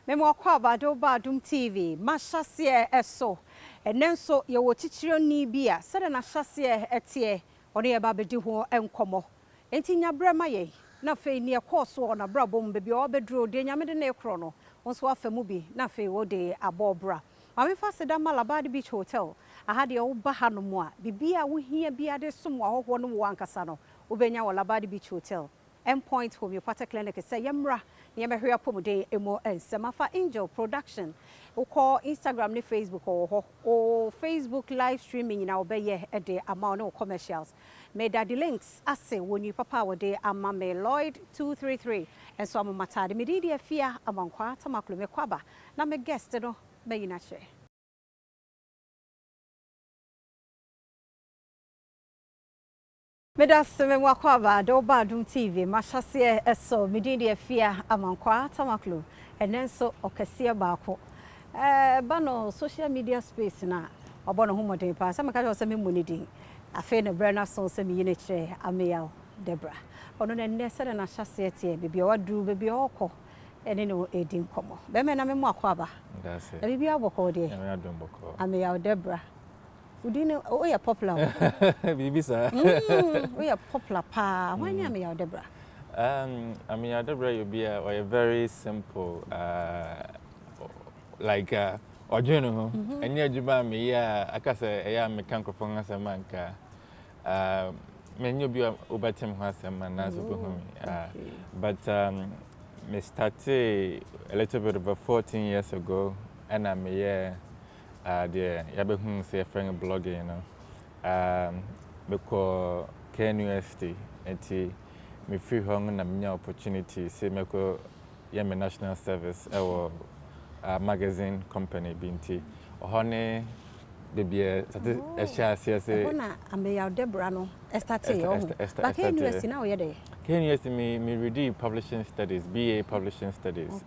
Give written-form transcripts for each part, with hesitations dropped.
Amankwaah badum TV Mahyease eso enenso ye wo tichiro ni bia sede na hyase etie one ye ba bedi ho enkomo enti nyabrɛ ma ye na fe ni ekɔso na brabom bebi obedro de nyamede na ekro no wonso afamu bi na fe wo de abobra mame fa seda Malabadi Beach Hotel aha de wo ba hanom a bibia wo hia bia de som ahoho no wo ankasa no wo benya wo Malabadi Beach Hotel Endpoint Homeopathic Clinic say yemra yemehwe apomode emo ensemafa Angel Production wo call Instagram ni Facebook o Facebook live streaming na obeye de ama no commercials me da the links ase woni papa wo de ama me Lloyd 233 enso amamatade me di Afia Amankwaah Tamakloe me kwaba na me guest no be yina che Medas Amankwaah badum TV Mahyease eso medidi Afia Amankwaah Tamakloe enenso okese baako bano social media space na obono homode pa sama ka jo se memunidi Afia na brana so se me yine kire Ameyaw Debrah ono na nne se na hyase tie bebi wadu bebi okọ ene no edin komo be me na me mu akwaba that's it bebi aboko de Ameyaw Debrah Udine o ya popular bibi sa o ya popular pa why na Ameyaw Debrah Ameyaw Debrah you be a very simple like ojuno eni ajuba me ya akase ya me kankrofo ngasema nka me nyo bi obatem ho asema na so be hu but me started a little bit over 14 years ago and I'm here the yabe say friend blogging, you know, because University and me free hung na me opportunity say me ko yame national service or magazine company binti ohone de bia a share say na Ameyaw Debrah no started yo but University now ye dey University me read publishing studies BA publishing studies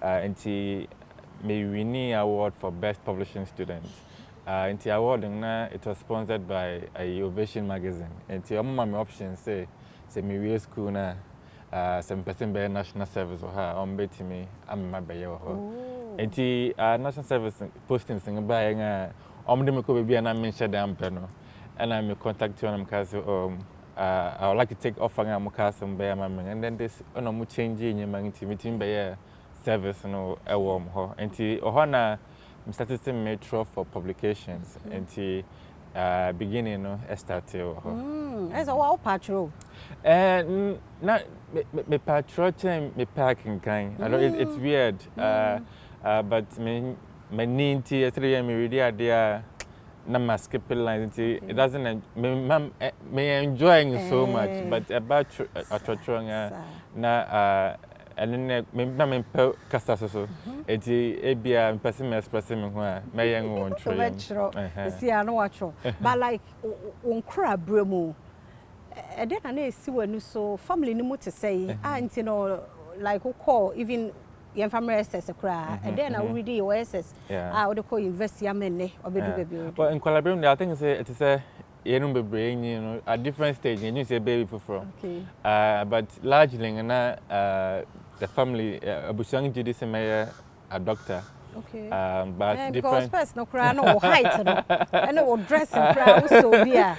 and me winning award for best publishing student. And the award it was sponsored by a Ovation magazine. And the my options say me school na some person by national service or her bet me I'm my bayer or and the national service posting sing by them ko be na mention them peno and I me contact you and I'm I would like to take offer am castle by my and then this no change in my meeting by service no warm ho enti ohona me started to make for publications enti beginning no started ho as a wow patrol na me patrol time me parking kind I know it's weird but me ninti 3 year me really idea na ma skip lines it doesn't me enjoying so much but about a na and then me kasa so eti ebia person me express me ho a me yen won tro see I know what but like on cra bremu e dey na esi wanu so family ni mu to say auntie no like who call even your family SS cra and then I read your SS we dey call university amene obedu baby but in collaboration I think say it is a yenum bebre you know at different stage you say baby from but largely na the family abusang jidi se me a doctor but different because no cry no height no and no dressing cry so bia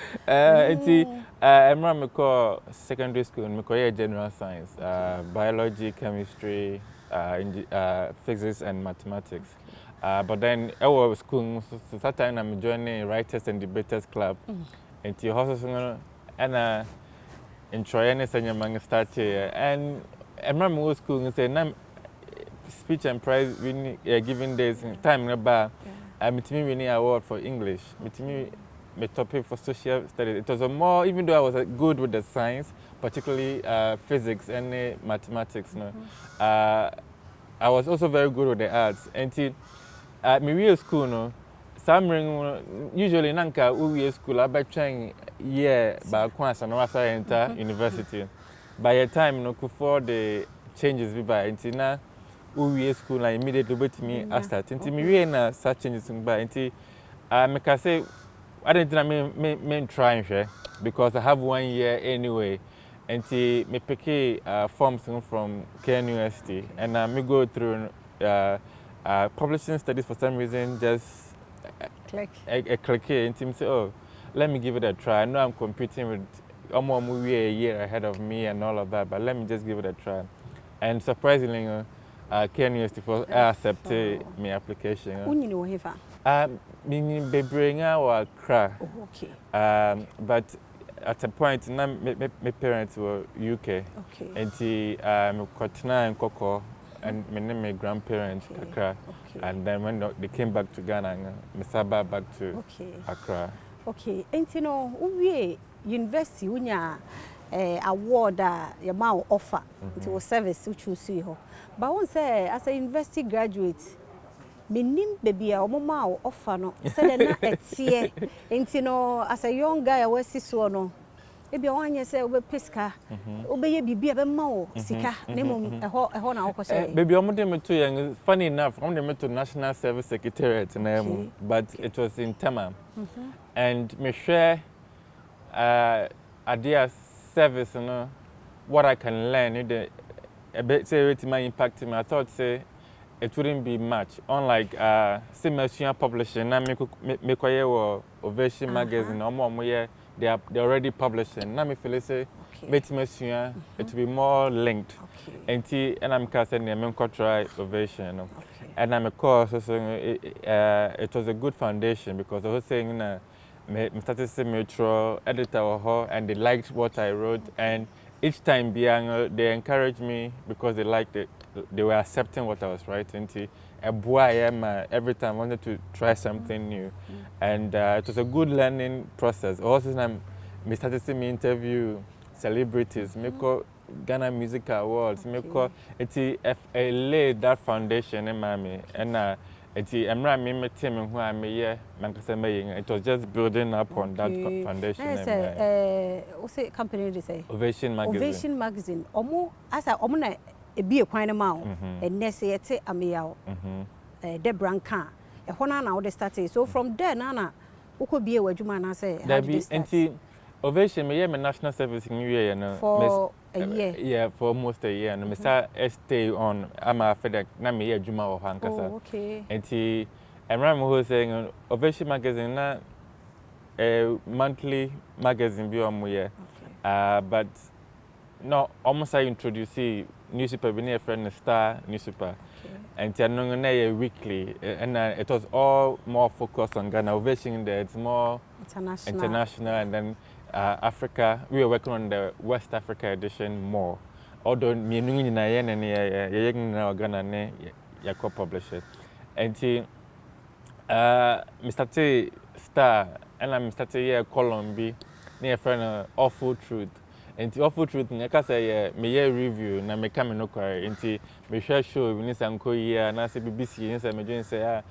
emra me call secondary school me call general science biology chemistry physics and mathematics but then I was school so that time I'm joining writers and debaters club and the horses and in Troyane Sanyamang started and I remember school and say speech and prize winning giving days time about me winning award for English me topic for social studies. It was a more even though I was good with the science, particularly physics and mathematics. No, I was also very good with the arts. And at my real school, no, usually nanka uwe school I trying by once and after I enter university. By the time no before the changes be by until now uwe school I immediately wait me I start until me na such changes by until me can say I didn't try because I have 1 year anyway until me pick forms from University and me go through publishing studies for some reason just click. A click here and team say, oh, let me give it a try. I know I'm competing with almost a year ahead of me and all of that, but let me just give it a try. And surprisingly, Ken University accepted my application. When you know Hiva? Meaning Bebringa or Accra. Oh, okay. But at a point, my parents were UK. Okay. And Kotna and Koko and my grandparents, Accra. Okay. And then when they came back to Ghana, Misaba back to Accra. Okay. And you know, we university when you award your mouth offer to service which you see her. But once as a university graduate, meaning baby a mama offer no said na etie enti no as a young guy I was so no e be wan say we pesca obeye bibia be ma wo sika na mum eho na wo say baby omo dem to young funny enough omo dem to National Service Secretariat na mu but it was in Tema and me share idea service no what I can learn a bit say it might impact me. I thought say it wouldn't be much. Unlike Simmersian publishing, na me koye Ovation magazine, they already publishing. Na me feel say Simmersian it will be more linked. And I'm casting me try Ovation. And I'm course it was a good foundation because I was saying me started to metro editor and they liked what I wrote and each time they encouraged me because they liked it. They were accepting what I was writing. Every time I wanted to try something new. And it was a good learning process. Also, I started to interview celebrities, Ghana Music Awards, it laid that foundation in Miami. And it was just building up on that foundation. What's it company they say? Ovation magazine. Ovation magazine. As I be a quite amount, and next year, Ameyaw Debrah can. A honor now they started. So from there, Nana, who could be a Wajumana say, Ovation, me national service in New Year for a year. Yeah, for almost a year. And Mr. Stay on Amankwaah, na me year Juma or Hankasa. Okay. And I remember who saying Ovation magazine na a monthly magazine be on year. But no, almost I introduce newspaper be near friend Star newspaper. And a weekly, and it was all more focused on Ghana. Ovation there, it's more international, and then Africa. We were working on the West Africa edition more. Although me and Ghana ne publish it, and Mr. T Star, and I'm started here Colombia near friend Awful Truth. And the awful truth, I say me review na me come no query. Inti me share show we need some here na say BBC and say me join say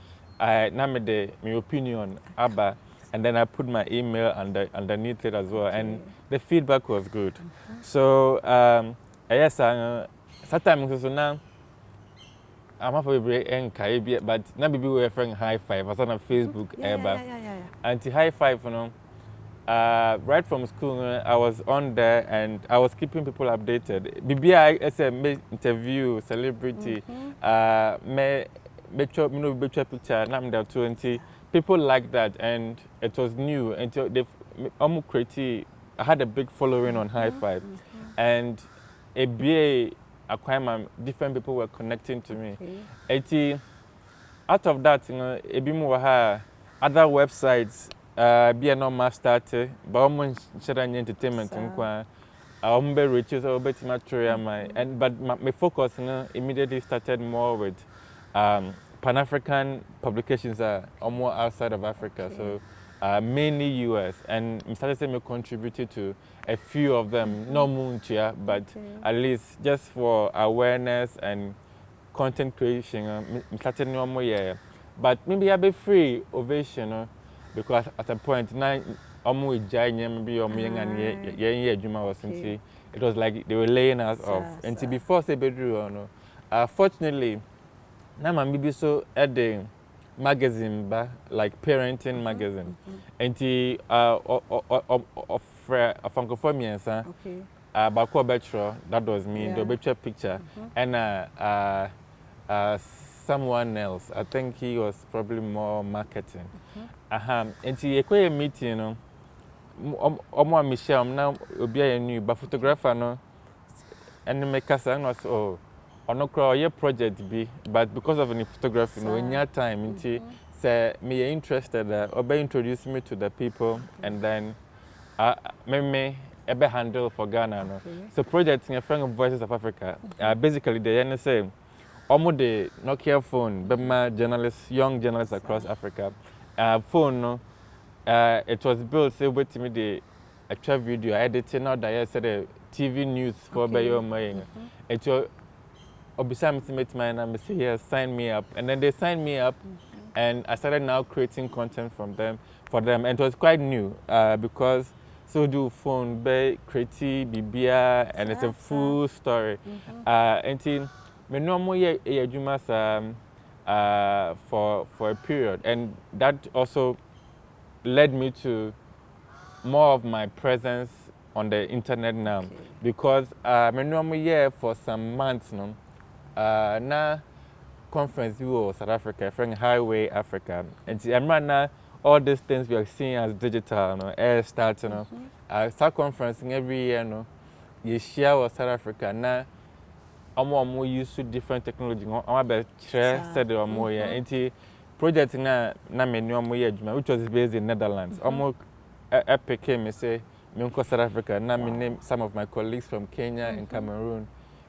na me de my opinion aba and then I put my email underneath it as well and the feedback was good. So yes sometimes so now I'm not for break and Caribbean but na be we friend high five as on Facebook and the high five you know. Right from school, I was on there and I was keeping people updated. BBI SM interview celebrity, me picture, I'm there 20. People like that and it was new. And they I had a big following on High Five, and ABA acquirement, different people were connecting to me. Out of that, you know, other websites. Be a normal starter, but almost sharing entertainment and riches or better material and but my focus immediately started more with Pan-African publications are more outside of Africa, so mainly US and I started to contributed to a few of them, no muntia, but at least just for awareness and content creation. I started no more but maybe I'll be free ovation. Because at a point, it was like they were laying us off. And before say bedroom, fortunately, now I'm maybe so at the magazine, like parenting magazine. And the Francophonia, Bakwa Betro, that was me, the picture, and someone else. I think he was probably more marketing. And he a meeting, you know, Michelle, now will be a new, but photographer, no, and make us oh, or no crowd project be, but because of any photography, no, in your time, into say me interested, or be introduce me to the people, and then me ebe handle for Ghana, no. So project in a friend of Voices of Africa, basically the NSA. Almost the Nokia phone, but my journalists, young journalists across Africa, phone, no, it was built, say, wait me the actual video editing, out that I said the TV news for by your mind. It was, obviously, I say, yes, sign me up. And then they signed me up, and I started now creating content for them. And it was quite new, because so do phone, be creative, BBA, and it's a full story. And me normally for a period, and that also led me to more of my presence on the internet now, because me normally for some months now, na conference we were South Africa, from Highway Africa, and I'm right now all these things we are seeing as digital, no, air starts, you know, start conferencing every year, no, you share with South Africa now. I'm use different technology. I'm about to study more. And project na menu which was based in Netherlands. I'm epic. Me say me South Africa. Now me name some of my colleagues from Kenya and Cameroon.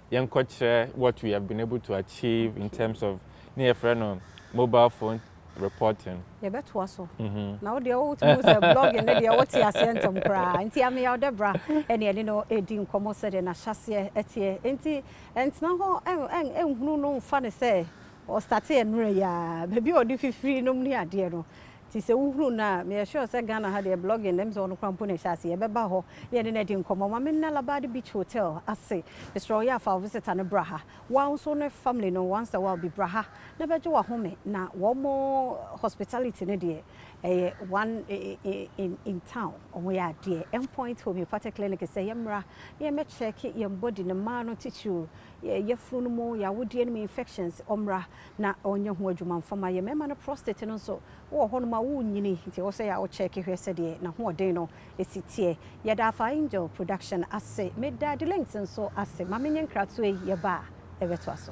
Young share what we have been able to achieve in terms of near friend mobile phone reporting. Yeah, bet was so. Now the old blog and the old Tiacentum cry. And Ameyaw Debrah, and you know, Edim Commosaid and a chassis eti, and now no funny say, or start and maybe or if you free no near dear. Tis a who na me sure say Ghana had a blog in them on company chassis, a bebaho, yet in Edim Commo, I'm in Nalabadi Beach Hotel. I say, the story of our visit and a braha. Once on a family, no once a while be braha. Never do a home. Now, one more hospitality in a day. One in town, or we are dear. Endpoint homeopathic clinic is say, Yamra, ye may check it, your body, the man or teach you. Ye fruno, ya would enemy infections, omra, na on your wordman for my member prostate and also, or honma wound, you need to say, I will check if you said ye, now what they know, it's it here. Yadafa Angel production, I say, made daddy links and so I say, Maminian Kratsway, ye bar, ever to us.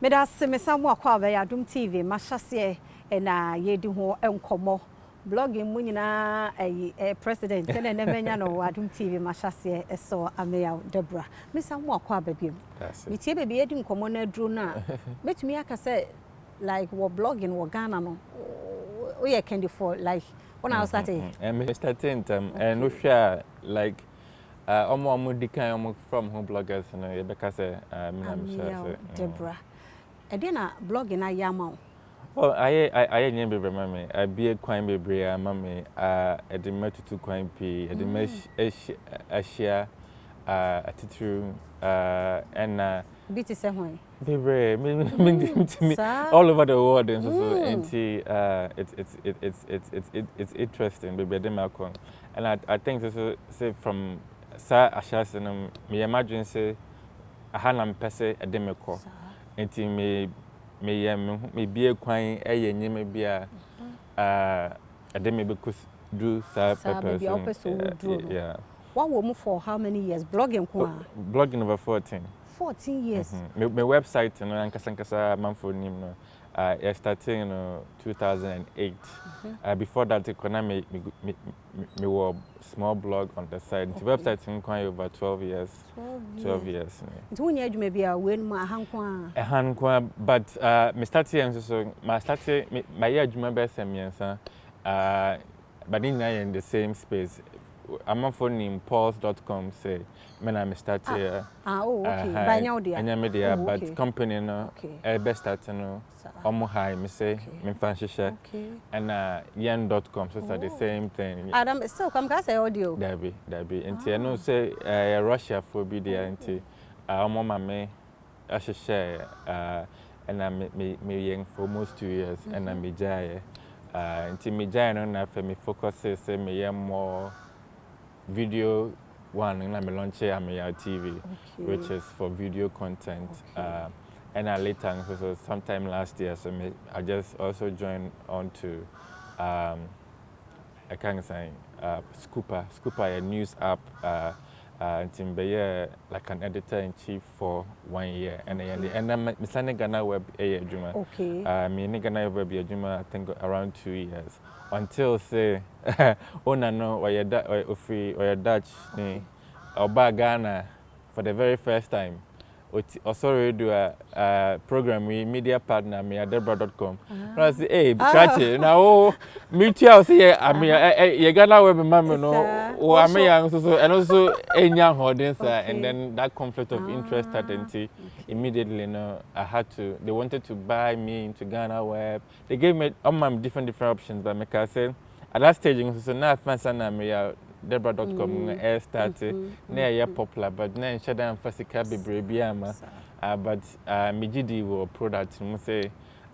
Medas me Amankwaah by Adum TV, Mahyease na yedi ho enkomo blogging mu nyina president na nemenya no Adum TV Mahyease eso Ameyaw Debrah. Me Amankwaah ba biem. Me tie be yedi nkomo na aduru na betumi aka say like what blogging wo Ghana no. We are kind for like when I was starting. And starting and no share like omo dikan from home bloggers no ye beka say Ameyaw Debrah. Edina blogging na yama. Oh, I name be mama. I be a coin be mama. At the metutu coin p. At the mesh Asia, attitude, and Bit is one. Be me all over the world and so it's interesting. Be the Malcolm, and I think this is say from Sir Ashasinum. Me imagine say a hanam pese a demeko. Enti me be a coin a nyeme bia me be do sa purpose. Yeah. One woman for how many years blogging blogging over 14 years. My website you know ankasa manfo nim no I started in 2008. Before that economy me were small blog on the side. The website in quite over 12 years. 12 years. Do you maybe a win my Amankwaah, but me started so my started my year juma be semiensa but in the same space. I'm on phone in pulse.com say when I started okay. By now dear. But company no best start no almost high me say me fancy share and yen.com so it's the same thing. Adam still come gas audio. There be and I know say Russia for be there and almost my me I should share and I'm young for almost 2 years, and I'm Mijaya. Until Mijaya, no, I focus say me more video one, and I'm launching Ameyaw TV, which is for video content. And I later, so sometime last year, so I just also joined on to I can't say Scooper, a news app. And like an editor-in-chief for 1 year, and I'm Mr. Ghana Web Juma. Me Ghana Web Juma, I think around 2 years. Until say, oh no, or your Dutch, or Ghana for the very first time. Also do a program with media partner Ameyaw.com. I say, hey, Krachi, now me too. Say, you Ghana Web member no, or Ameyaw so and also young audience, and then that conflict of interest started. Immediately, I had to. They wanted to buy me into Ghana Web. They gave me different options, but I said at that stage, so now I find Ameyaw Debrah.com air started near popular, but then shut down for Sika Bibriama. But Mijidi will product, say,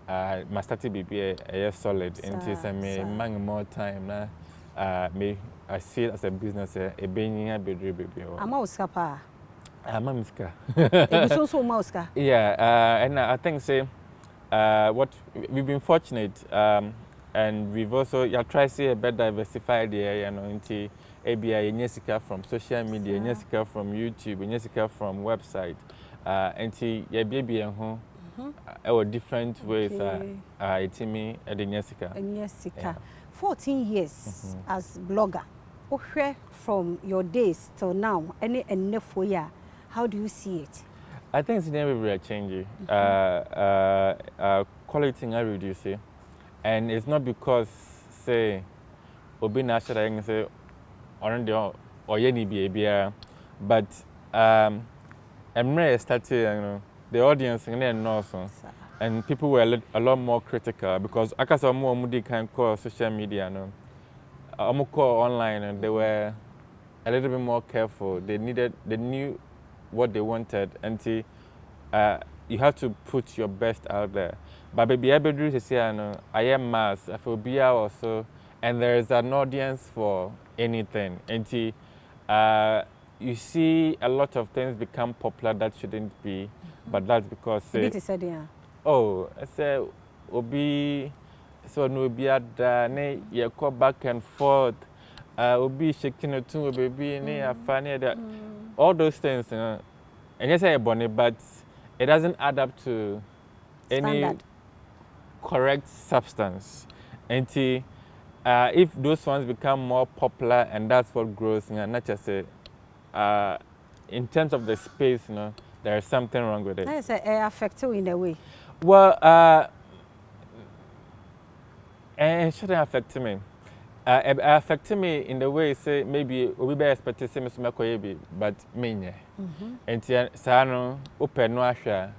my started be a solid, and it is a man more time now. Me, I see it as a business, a being a baby. Amauska. Amamska. It's so Mauska. Yeah, and I think, say, what we've been fortunate. And we've also tried to see a better diversified area, into ABI, Nyesika from social media, Nyesika from YouTube, Nyesika from website, and baby and home, or different ways. It's me at the Nyesika. 14 years as blogger. From your days till now, any enough for you. How do you see it? I think it's never really changing. Quality I reduce it. And it's not because, say, Obi Nasha, I say, or any behavior, but I'm really started, the audience and also, and people were a lot more critical because I can more moody can call social media, I'm call online, and they were a little bit more careful. They knew what they wanted, and you have to put your best out there. But baby, I believe to say, I am mass, I feel BR also, and there is an audience for anything. And you see a lot of things become popular that shouldn't be, but that's because I say, Obi, so no be at the you call back and forth, Obi shaking a two baby, a funny that all those things, and yes, I bonnet, but it doesn't add up to any correct substance. And if those ones become more popular and that's what grows, not just in terms of the space, there is something wrong with it. It affects you in a way. Well, it shouldn't affect me. It affected me in the way, say, maybe we be expected to say, Mr. but me, and Sano, open no asha.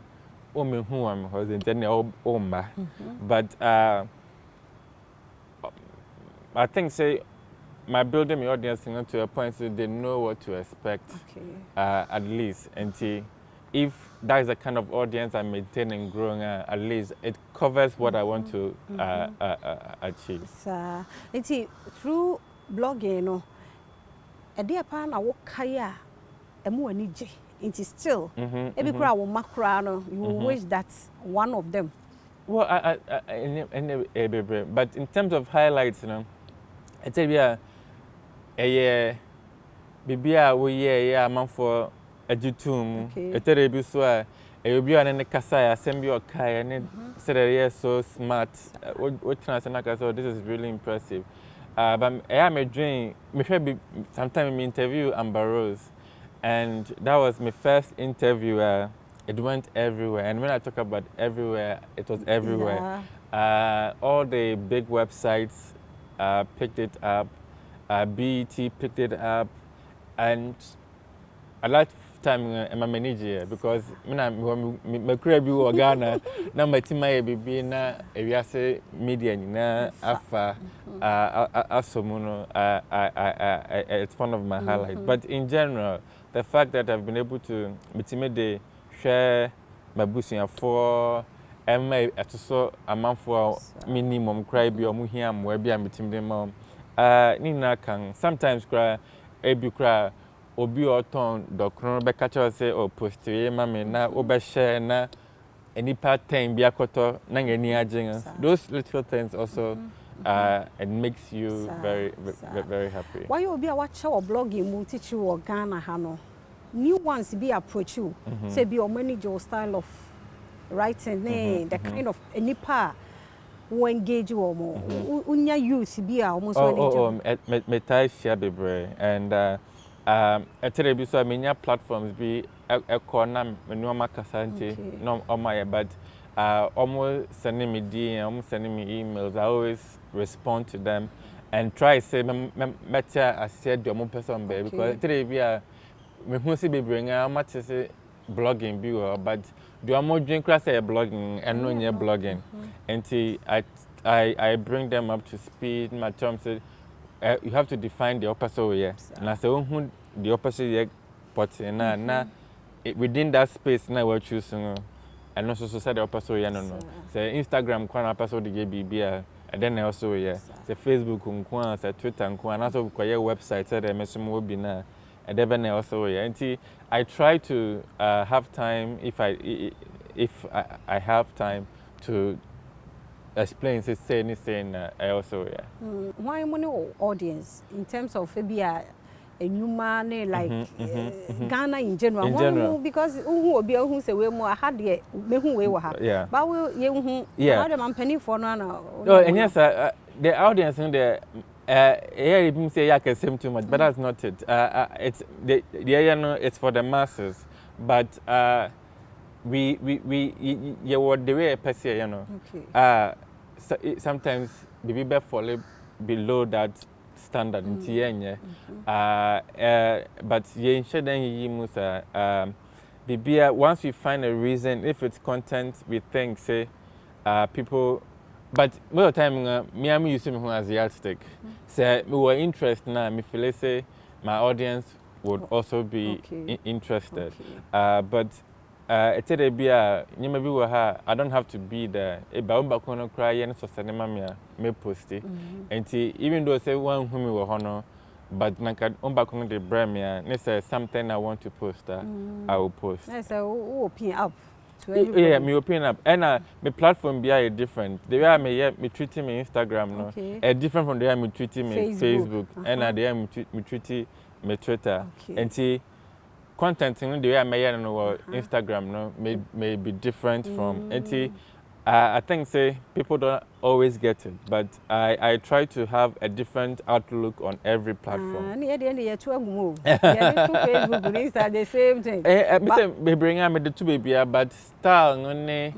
But I think, say, my building my audience to a point so they know what to expect, at least. And if that is the kind of audience I'm maintaining, growing, at least it covers what I want to achieve. Through blogging, a dear pan, I walk kaya, a more niji. It is still every crowd will macro. You wish that's one of them. Well, but in terms of highlights, I tell you, we man for a Jutum, a terrible so a be an Kasaya, assembly or Kai, and said, so smart. What so this is really impressive. But I am a dream, maybe sometime in interview Amber Rose. And that was my first interview. It went everywhere. And when I talk about everywhere, it was everywhere. All the big websites picked it up. BET picked it up. And at that time, I'm a manager because my career in Ghana, now my team be na Aviase media na Afia, Asomuno. It's one of my highlights. But in general, the fact that I've been able to share my business for Emma so Amankwaah minimum cry be omuhiam where be am team dem nina kan sometimes cry ebi cry obi oton dokron be catch us say o post we mama na obe share na enipa 10 bi akoto na ngani agyen. Those little things also it makes you very happy. Why you be a watch our blogging mu teach you or Ghana hano new ones be approach you say be your manage your style of writing the kind of enipa who engage you more unya use be almost me tai share bebre and etere so many platforms be e corner me no makasante no my but almost sending me DM, almost sending me emails. I always respond to them and try say better I said the more person baby because today be me who see be bring much say blogging be but do more drink class say blogging and no near blogging until I bring them up to speed. My term said you have to define the opposite way and I say who the opposite yet but na within that space now we're choosing and also so said the opposite yeah no say Instagram kwana opposite the BB and then also yeah say Facebook kwana say Twitter kwana also kwaya website say the mesum will be na and then also yeah and I try to have time if I have time to explain say anything also yeah why money audience in terms of maybe a new man like Ghana in general. Because who be who say we more had me who we have but we you other man penny for no and yes the audience in the here even say I can say too much but that's not it it's the area no it's for the masses but we what the way I perceive you know sometimes the people fall below that standard in TN but ye should then you musa once we find a reason if it's content we think say people but most of the time me am using me as a yardstick say me were interested now me feel say my audience would also be interested but it's a be I don't have to be there. Ba kono cry and so cinema me post it. And even though say one who me were honor, but naka kono de bremia, say something I want to post I will post. Yes, open up to everybody. Yeah, me open up. And my platform be different. The way me treating me Instagram no, different from the way me treating me Facebook. And the way me treating me Twitter. And content in the way I may know Instagram no may be different from I think say people don't always get it but I try to have a different outlook on every platform. And at the end you two move. Facebook and Insta the same thing. Me bring am the two baby but style no ne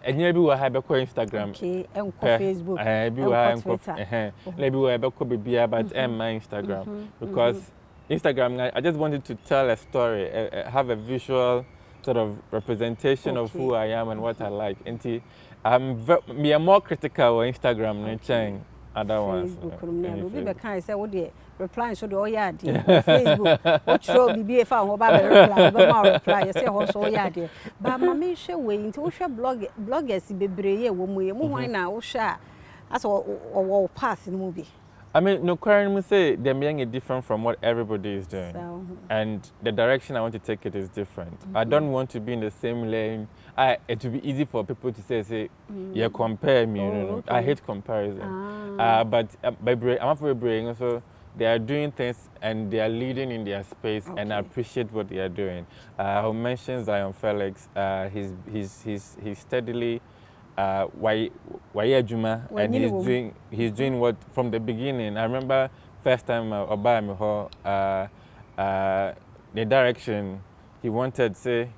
enye bi wo ha be ko Instagram and Facebook bi wo ha Twitter bi wo be ko baby but my Instagram because Instagram, I just wanted to tell a story, have a visual sort of representation of who I am and what I like. And I'm more critical on Instagram than other ones. Facebook, say what the reply so the Facebook. What show be if I reply, you say also yard. But my share way into bloggers be brave, why now share as or pass in the movie. I mean, no, currently say they're being different from what everybody is doing, and the direction I want to take it is different. I don't want to be in the same lane. It will be easy for people to say, you compare me. I hate comparison. But I'm afraid brain so they are doing things and they are leading in their space, and I appreciate what they are doing. I'll mention Zion Felix. He's steadily. Juma, and he's doing what from the beginning. I remember first time the direction he wanted say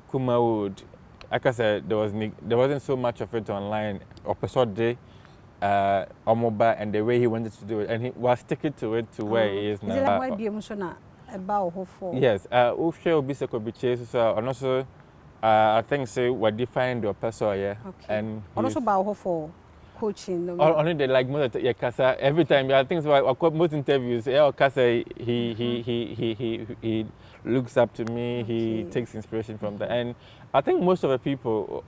Kuma would, like I said, there wasn't so much of it online episode day or mobile and the way he wanted to do it, and he was sticking to it to where he is now. Is it like why be emotional about hopeful? Yes, and also I think say what define the person and also about for coaching. Only they like most of the casa every time. I think so. Most interviews, casa he looks up to me. He takes inspiration from that, and I think most of the people,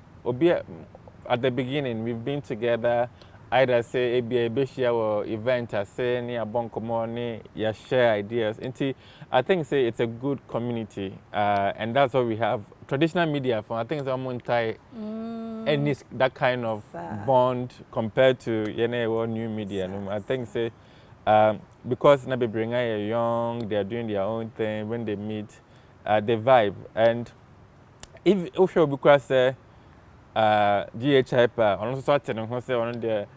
at the beginning, we've been together. Either say a beshia or event, I say ni abonkomo ni ya share ideas. I think say it's a good community, and that's what we have. Traditional media, for I think it's almost any that kind of bond compared to new media. I think say because Nabi Bringa are young, they are doing their own thing. When they meet, they vibe. And if you because say GHI on also starting on say on the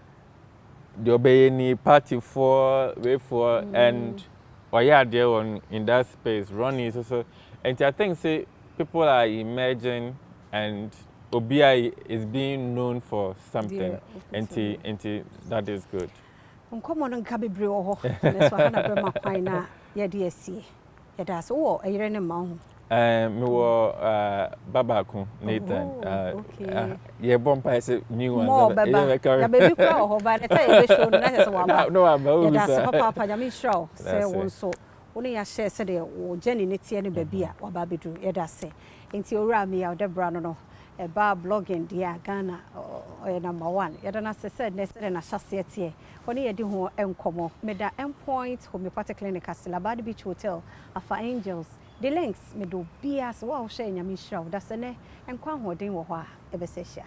obey any party for way for and or yeah there on in that space Ronnie is also, and I think say people are emerging and OBI is being known for something, and that is good. Come on and cabby ho. Let's Mahyease na yedi yada so e yere ne ma ho. Me were Babako Nathan. Yeah, Bompa is new one. More Baba. Ya baby crow ho ba the time show na se wa ba. No, about yada papa ya me show say won so. Oni ya share say the o journey ne tie ne baby a wa ba bedu yada se. Enti owura Ameyaw Debrah no eba blogging dia Ghana number 1 yada na se said na hyase tie oni yedi ho enkomo meda endpoint homeopathic clinic asila bad beach hotel Afia Angels the links me do bias wa o share nyame shraw da se ne enkwa hoden wo ho a ebesehia.